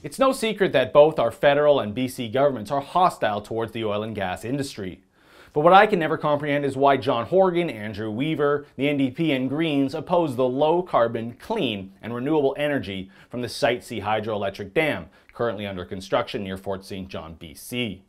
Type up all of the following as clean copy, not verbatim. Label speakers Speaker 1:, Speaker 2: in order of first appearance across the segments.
Speaker 1: It's no secret that both our federal and BC governments are hostile towards the oil and gas industry. But what I can never comprehend is why John Horgan, Andrew Weaver, the NDP and Greens oppose the low-carbon, clean and renewable energy from the Site C hydroelectric dam, currently under construction near Fort St. John, BC.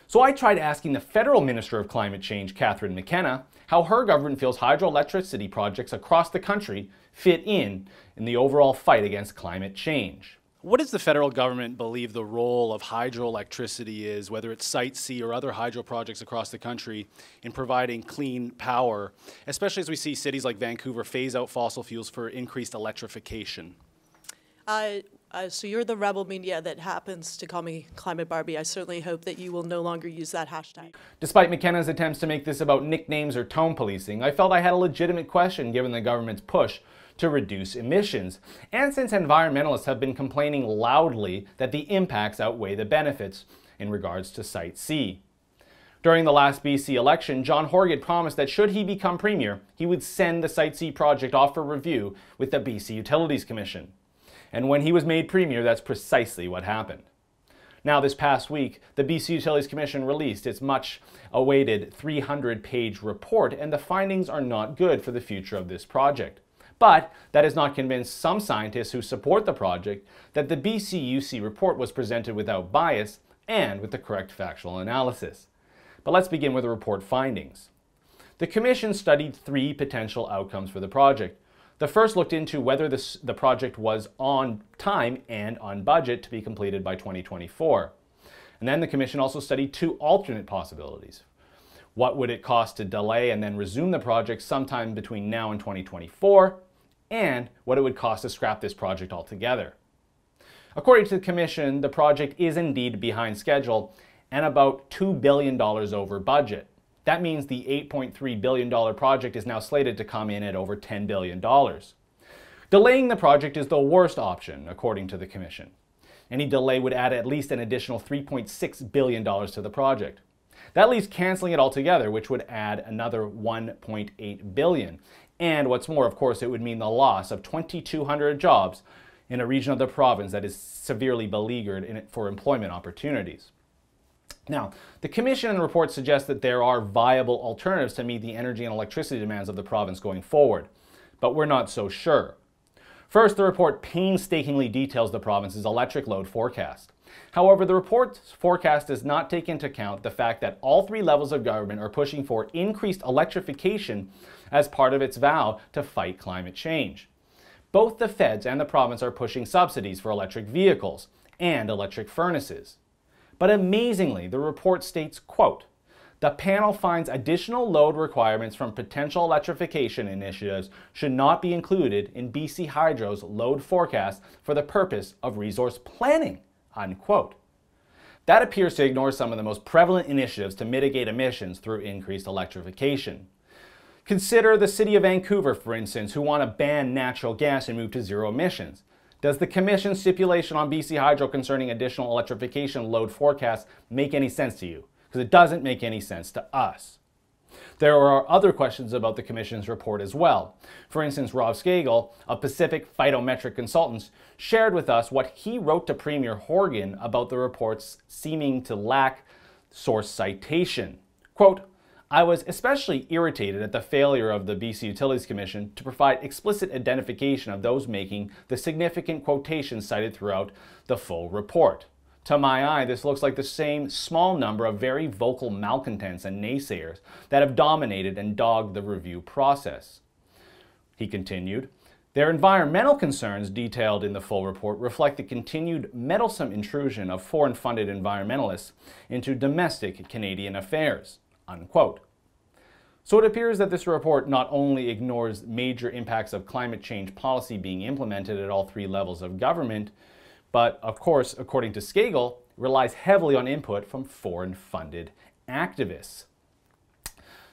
Speaker 1: So I tried asking the Federal Minister of Climate Change, McKenna, how her government feels hydroelectricity projects across the country fit in the overall fight against climate change.
Speaker 2: What does the federal government believe the role of hydroelectricity is, whether it's Site C or other hydro projects across the country, in providing clean power, especially as we see cities like Vancouver phase out fossil fuels for increased electrification?
Speaker 3: So you're the rebel media that happens to call me Climate Barbie. I certainly hope that you will no longer use that hashtag.
Speaker 1: Despite McKenna's attempts to make this about nicknames or tone policing, I felt I had a legitimate question given the government's push to reduce emissions, and since environmentalists have been complaining loudly that the impacts outweigh the benefits in regards to Site C. During the last BC election, John Horgan promised that should he become Premier, he would send the Site C project off for review with the BC Utilities Commission. And when he was made Premier, that's precisely what happened. Now, this past week, the BC Utilities Commission released its much-awaited 300-page report, and the findings are not good for the future of this project. But that has not convinced some scientists who support the project that the BCUC report was presented without bias and with the correct factual analysis. But let's begin with the report findings. The Commission studied 3 potential outcomes for the project. The first looked into whether the project was on time and on budget to be completed by 2024. And then the Commission also studied 2 alternate possibilities. What would it cost to delay and then resume the project sometime between now and 2024? And what it would cost to scrap this project altogether. According to the Commission, the project is indeed behind schedule and about $2 billion over budget. That means the $8.3 billion project is now slated to come in at over $10 billion. Delaying the project is the worst option, according to the Commission. Any delay would add at least an additional $3.6 billion to the project. That leaves canceling it altogether, which would add another $1.8 billion. And what's more, of course, it would mean the loss of 2,200 jobs in a region of the province that is severely beleaguered for employment opportunities. Now, the Commission and the report suggest that there are viable alternatives to meet the energy and electricity demands of the province going forward, but we're not so sure. First, the report painstakingly details the province's electric load forecast. However, the report's forecast does not take into account the fact that all 3 levels of government are pushing for increased electrification as part of its vow to fight climate change. Both the feds and the province are pushing subsidies for electric vehicles and electric furnaces. But amazingly, the report states, quote, "The panel finds additional load requirements from potential electrification initiatives should not be included in BC Hydro's load forecast for the purpose of resource planning," unquote. That appears to ignore some of the most prevalent initiatives to mitigate emissions through increased electrification. Consider the city of Vancouver, for instance, who want to ban natural gas and move to zero emissions. Does the Commission's stipulation on BC Hydro concerning additional electrification load forecasts make any sense to you? Because it doesn't make any sense to us. There are other questions about the Commission's report as well. For instance, Rob Skagel of Pacific Phytometric Consultants shared with us what he wrote to Premier Horgan about the report's seeming to lack source citation. Quote, "I was especially irritated at the failure of the BC Utilities Commission to provide explicit identification of those making the significant quotations cited throughout the full report. To my eye, this looks like the same small number of very vocal malcontents and naysayers that have dominated and dogged the review process." He continued, "Their environmental concerns detailed in the full report reflect the continued meddlesome intrusion of foreign-funded environmentalists into domestic Canadian affairs," unquote. So it appears that this report not only ignores major impacts of climate change policy being implemented at all 3 levels of government, but of course, according to Skagel, relies heavily on input from foreign-funded activists.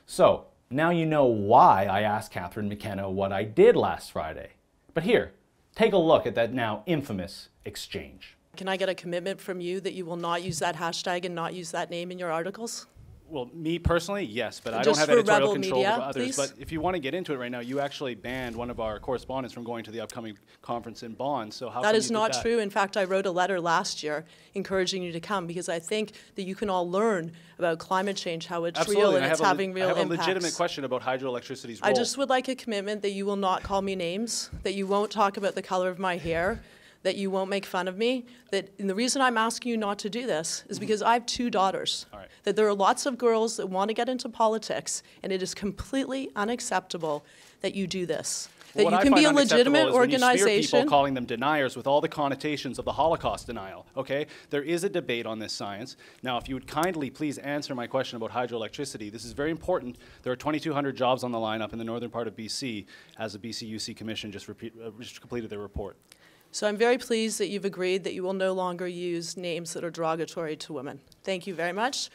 Speaker 1: So, now you know why I asked McKenna what I did last Friday. But here, take a look at that now infamous exchange.
Speaker 3: Can I get a commitment from you that you will not use that hashtag and not use that name in your articles?
Speaker 2: Well, me personally, yes, but I don't
Speaker 3: Just
Speaker 2: have
Speaker 3: for
Speaker 2: editorial
Speaker 3: Rebel
Speaker 2: control
Speaker 3: Media,
Speaker 2: over others.
Speaker 3: please?
Speaker 2: But if you want to get into it right now, you actually banned one of our correspondents from going to the upcoming conference in Bonn. So how
Speaker 3: That
Speaker 2: come
Speaker 3: is
Speaker 2: you did
Speaker 3: not
Speaker 2: that?
Speaker 3: true. In fact, I wrote a letter last year encouraging you to come because I think that you can all learn about climate change, how it's
Speaker 2: Absolutely.
Speaker 3: real and it's having real
Speaker 2: I have
Speaker 3: impacts.
Speaker 2: a legitimate question about hydroelectricity's role.
Speaker 3: I just would like a commitment that you will not call me names, that you won't talk about the color of my hair, that you won't make fun of me, and the reason I'm asking you not to do this is because I have 2 daughters,
Speaker 2: All right.
Speaker 3: that there are lots of girls that want to get into politics, and it is completely unacceptable that you do this.
Speaker 2: Well,
Speaker 3: That you can be a legitimate
Speaker 2: When you smear
Speaker 3: organization.
Speaker 2: people calling them deniers with all the connotations of the Holocaust denial, okay? There is a debate on this science. Now, if you would kindly please answer my question about hydroelectricity, this is very important. There are 2,200 jobs on the line up in the northern part of BC as the BC-UC Commission just completed their report.
Speaker 3: So I'm very pleased that you've agreed that you will no longer use names that are derogatory to women. Thank you very much.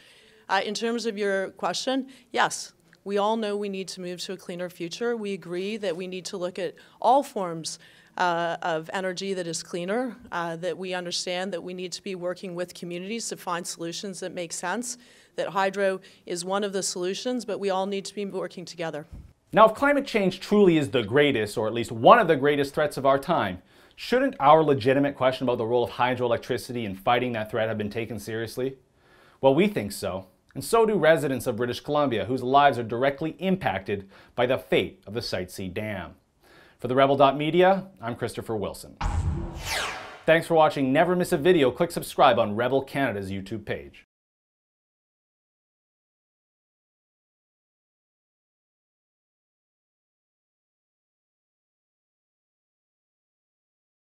Speaker 3: In terms of your question, yes, we all know we need to move to a cleaner future. We agree that we need to look at all forms of energy that is cleaner, that we understand that we need to be working with communities to find solutions that make sense, that hydro is one of the solutions, but we all need to be working together.
Speaker 1: Now, if climate change truly is the greatest, or at least one of the greatest threats of our time, shouldn't our legitimate question about the role of hydroelectricity in fighting that threat have been taken seriously? Well, we think so, and so do residents of British Columbia, whose lives are directly impacted by the fate of the Site C Dam. For the Rebel.media, I'm Christopher Wilson. Thanks for watching. Never miss a video. Click subscribe on Rebel Canada's YouTube page.